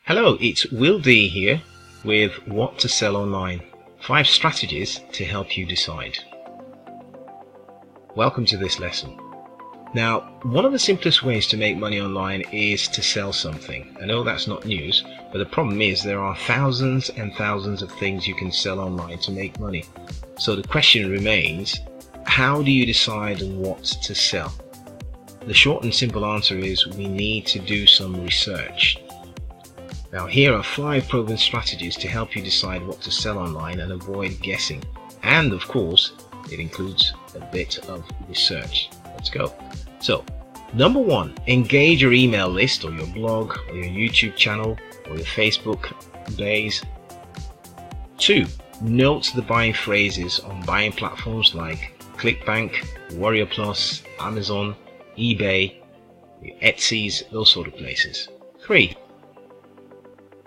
Hello, it's Will D here with What to Sell Online, 5 strategies to help you decide. Welcome to this lesson. Now, one of the simplest ways to make money online is to sell something. I know that's not news, but the problem is there are thousands and thousands of things you can sell online to make money. So the question remains, how do you decide on what to sell? The short and simple answer is we need to do some research. Now, here are 5 proven strategies to help you decide what to sell online and avoid guessing. And of course, it includes a bit of research. Let's go. So, number 1, engage your email list or your blog or your YouTube channel or your Facebook base. 2, note the buying phrases on buying platforms like ClickBank, Warrior Plus, Amazon, eBay, Etsy's, those sort of places. 3,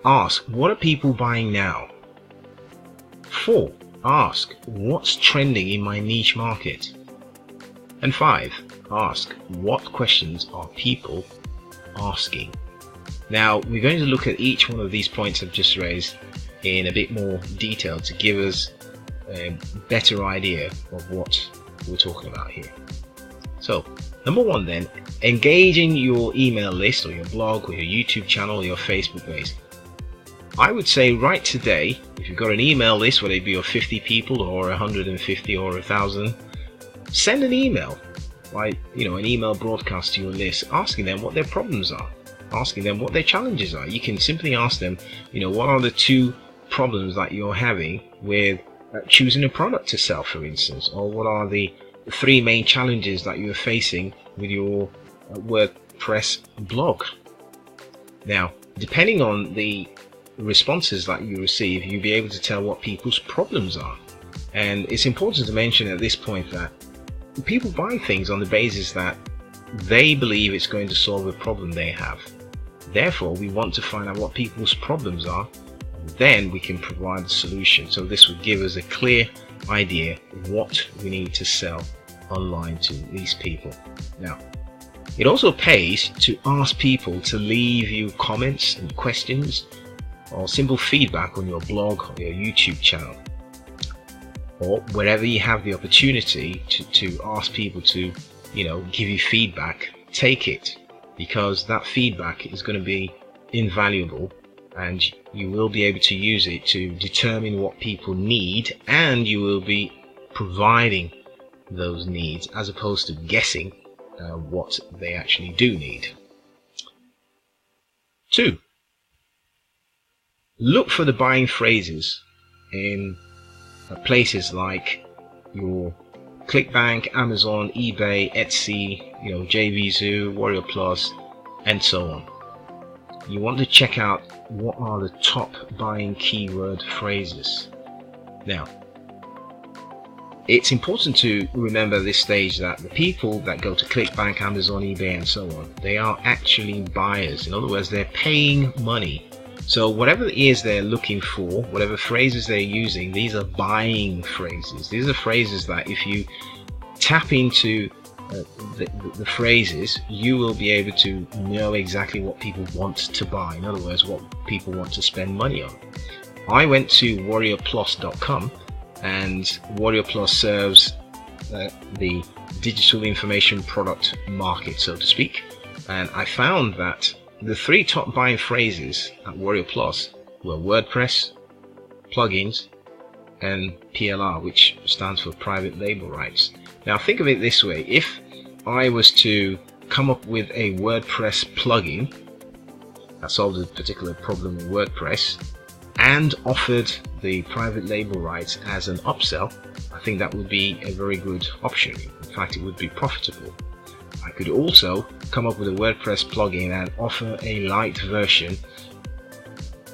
ask, what are people buying now? 4, ask, what's trending in my niche market? And 5, ask, what questions are people asking? Now, we're going to look at each one of these points I've just raised in a bit more detail to give us a better idea of what we're talking about here. So, number 1 then, engaging your email list or your blog or your YouTube channel or your Facebook page. I would say right today, if you've got an email list, whether it be of 50 people or 150 or 1,000, send an email, like, an email broadcast to your list, asking them what their problems are, asking them what their challenges are. You can simply ask them, what are the 2 problems that you're having with choosing a product to sell, for instance, or what are the 3 main challenges that you're facing with your WordPress blog. Now, depending on the responses that you receive, you'll be able to tell what people's problems are. And it's important to mention at this point that people buy things on the basis that they believe it's going to solve a problem they have. Therefore, we want to find out what people's problems are, and then we can provide a solution. So this would give us a clear idea of what we need to sell online to these people. Now, it also pays to ask people to leave you comments and questions or simple feedback on your blog or your YouTube channel, or wherever you have the opportunity to ask people to give you feedback. Take it, because that feedback is going to be invaluable and you will be able to use it to determine what people need, and you will be providing those needs as opposed to guessing what they actually do need. 2, look for the buying phrases in places like your ClickBank, Amazon, eBay, Etsy, JVZoo, Warrior Plus, and so on. You want to check out what are the top buying keyword phrases. Now, it's important to remember at this stage that the people that go to ClickBank, Amazon, eBay, and so on, they are actually buyers. In other words, they're paying money. So whatever it is they're looking for, whatever phrases they're using, these are buying phrases. These are phrases that if you tap into the phrases, you will be able to know exactly what people want to buy. In other words, what people want to spend money on. I went to warriorplus.com, and Warrior Plus serves the digital information product market, so to speak. And I found that the 3 top buying phrases at Warrior Plus were WordPress, plugins, and PLR, which stands for private label rights. Now think of it this way, if I was to come up with a WordPress plugin that solved a particular problem in WordPress and offered the private label rights as an upsell, I think that would be a very good option. In fact, it would be profitable. I could also come up with a WordPress plugin and offer a light version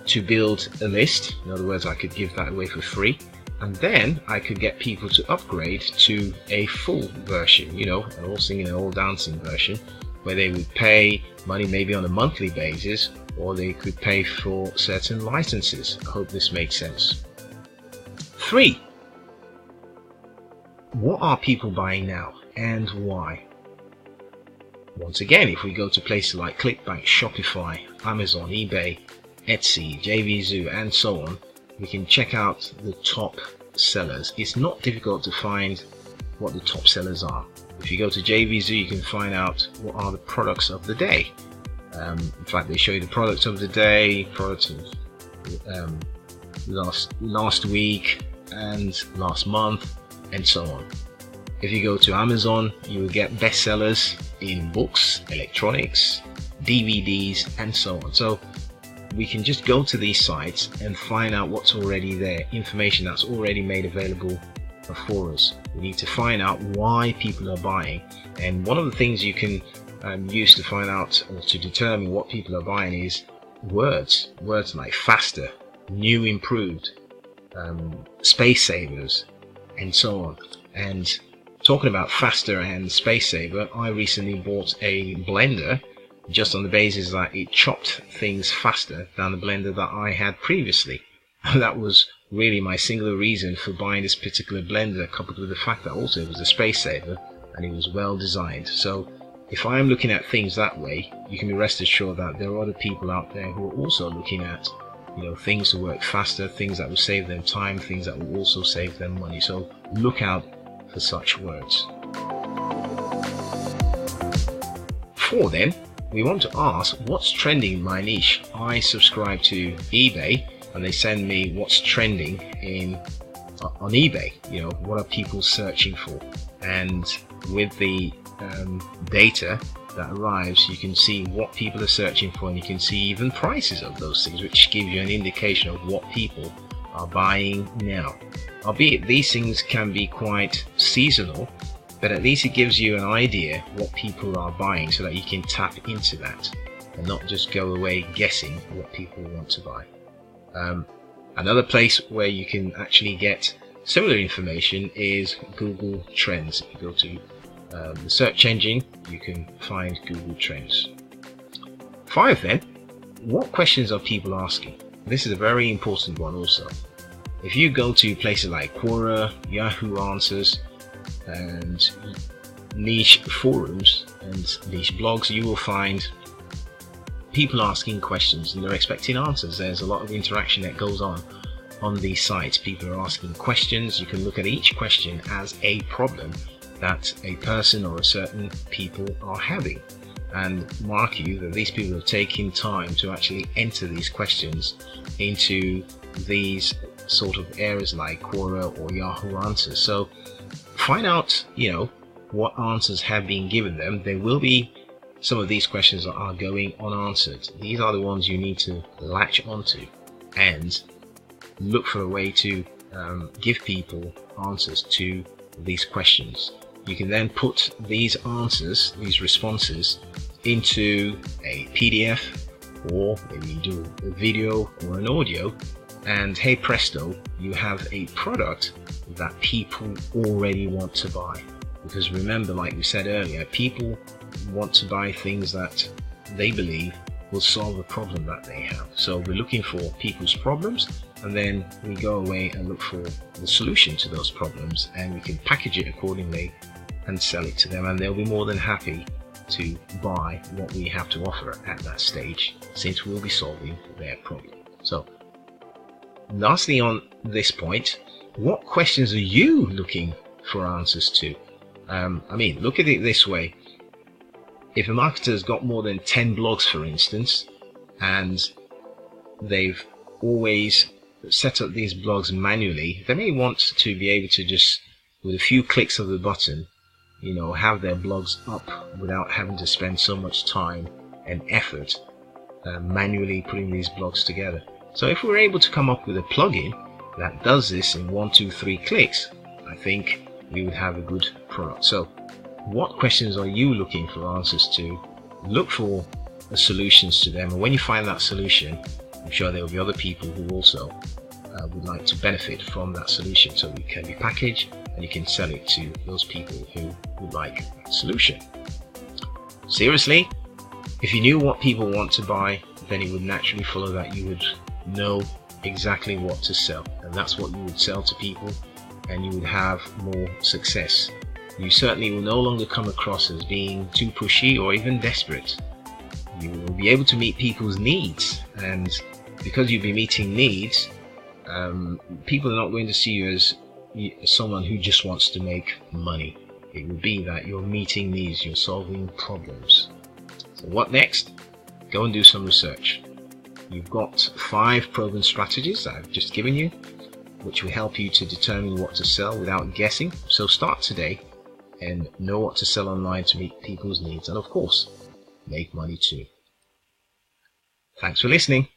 to build a list. In other words, I could give that away for free, and then I could get people to upgrade to a full version, an all singing and all dancing version, where they would pay money maybe on a monthly basis, or they could pay for certain licenses. I hope this makes sense. 3, what are people buying now and why? Once again, if we go to places like ClickBank, Shopify, Amazon, eBay, Etsy, JVZoo, and so on, we can check out the top sellers. It's not difficult to find what the top sellers are. If you go to JVZoo, you can find out what are the products of the day. In fact, they show you the products of the day, products of last week and last month, and so on. If you go to Amazon, you will get bestsellers in books, electronics, DVDs, and so on. So we can just go to these sites and find out what's already there, information that's already made available for us. We need to find out why people are buying, and one of the things you can use to find out or to determine what people are buying is words like faster, new, improved, space savers, and so on. And talking about faster and space saver, I recently bought a blender just on the basis that it chopped things faster than the blender that I had previously. That was really my singular reason for buying this particular blender, coupled with the fact that also it was a space saver and it was well designed. So if I'm looking at things that way, you can be rest assured that there are other people out there who are also looking at, you know, things to work faster, things that will save them time, things that will also save them money. So look out for such words. 4 then, we want to ask what's trending in my niche. I subscribe to eBay and they send me what's trending on eBay. You know, what are people searching for? And with the data that arrives, you can see what people are searching for, and you can see even prices of those things, which gives you an indication of what people are buying now. Albeit these things can be quite seasonal, but at least it gives you an idea what people are buying so that you can tap into that and not just go away guessing what people want to buy. Another place where you can actually get similar information is Google Trends. If you go to the search engine, you can find Google Trends. 5 then, what questions are people asking? This is a very important one also. If you go to places like Quora, Yahoo Answers, and niche forums and niche blogs, you will find people asking questions and they're expecting answers. There's a lot of interaction that goes on these sites. People are asking questions. You can look at each question as a problem that a person or a certain people are having, and mark you that these people are taking time to actually enter these questions into these sort of areas like Quora or Yahoo Answers. So find out, you know, what answers have been given them. There will be some of these questions that are going unanswered. These are the ones you need to latch onto and look for a way to give people answers to these questions. You can then put these answers, these responses, into a PDF, or maybe you do a video or an audio, and hey presto, you have a product that people already want to buy. Because remember, like we said earlier, people want to buy things that they believe will solve a problem that they have. So we're looking for people's problems, and then we go away and look for the solution to those problems, and we can package it accordingly and sell it to them, and they'll be more than happy to buy what we have to offer at that stage, since we'll be solving their problem. So lastly, on this point, what questions are you looking for answers to? I mean, look at it this way. If a marketer's got more than 10 blogs, for instance, and they've always set up these blogs manually, they may want to be able to just, with a few clicks of the button, you know, have their blogs up without having to spend so much time and effort manually putting these blogs together. So if we're able to come up with a plugin that does this in 1, 2, 3 clicks, I think we would have a good product. So what questions are you looking for answers to? Look for solutions to them, and when you find that solution, I'm sure there will be other people who also would like to benefit from that solution. So it can be packaged and you can sell it to those people who would like that solution. Seriously, if you knew what people want to buy, then it would naturally follow that you would know exactly what to sell, and that's what you would sell to people, and you would have more success. You certainly will no longer come across as being too pushy or even desperate. You will be able to meet people's needs, and because you'll be meeting needs, people are not going to see you as someone who just wants to make money. It will be that you're meeting needs, you're solving problems. So what next? Go and do some research. You've got 5 proven strategies that I've just given you, which will help you to determine what to sell without guessing. So start today and know what to sell online to meet people's needs, and of course, make money too. Thanks for listening.